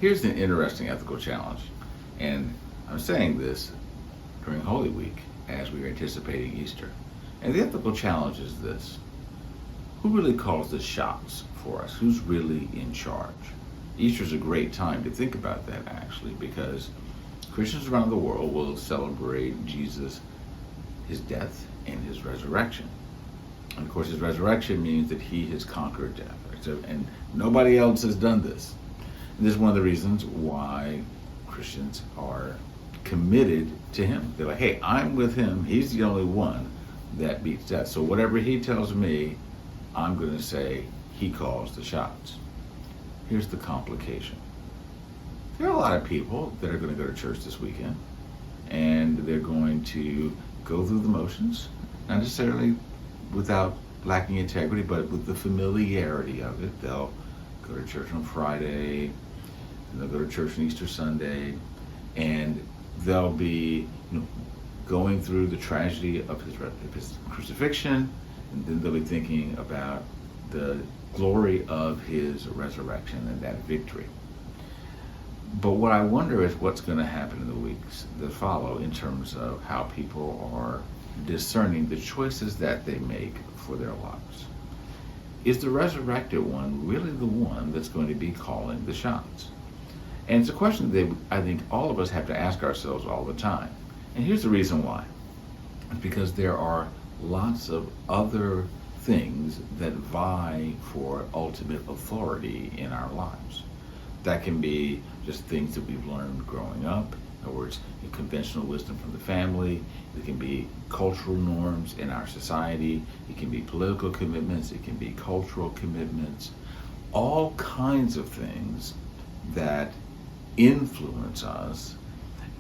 Here's an interesting ethical challenge, and I'm saying this during Holy Week as we are anticipating Easter. And the ethical challenge is this: who really calls the shots for us? Who's really in charge? Easter is a great time to think about that, actually, because Christians around the world will celebrate Jesus, his death, and his resurrection. And of course, his resurrection means that he has conquered death. Right? So, and nobody else has done this. And this is one of the reasons why Christians are committed to him. They're like, hey, I'm with him. He's the only one that beats death. So whatever he tells me, I'm going to say he calls the shots. Here's the complication. There are a lot of people that are going to go to church this weekend, and they're going to go through the motions, not necessarily without lacking integrity, but with the familiarity of it. They'll go to church on Friday, and they'll go to church on Easter Sunday, and they'll be going through the tragedy of his crucifixion, and then they'll be thinking about the glory of his resurrection and that victory. But what I wonder is what's going to happen in the weeks that follow in terms of how people are discerning the choices that they make for their lives. Is the resurrected one really the one that's going to be calling the shots? And it's a question that I think all of us have to ask ourselves all the time. And here's the reason why. It's because there are lots of other things that vie for ultimate authority in our lives. That can be just things that we've learned growing up. In other words, conventional wisdom from the family. It can be cultural norms in our society. It can be political commitments. It can be cultural commitments. All kinds of things that influence us.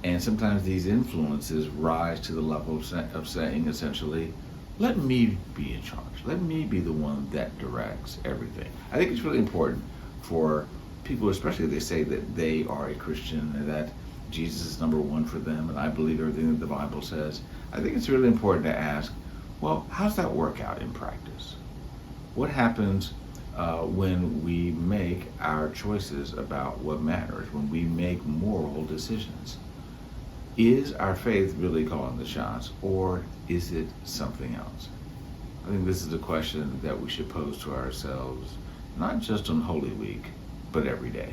And sometimes these influences rise to the level of saying, essentially, let me be in charge. Let me be the one that directs everything. I think it's really important for people, especially if they say that they are a Christian and that Jesus is number one for them, and I believe everything that the Bible says. I think it's really important to ask, well, how's that work out in practice? What happens when we make our choices about what matters, when we make moral decisions? Is our faith really calling the shots, or is it something else? I think this is a question that we should pose to ourselves, not just on Holy Week, but every day.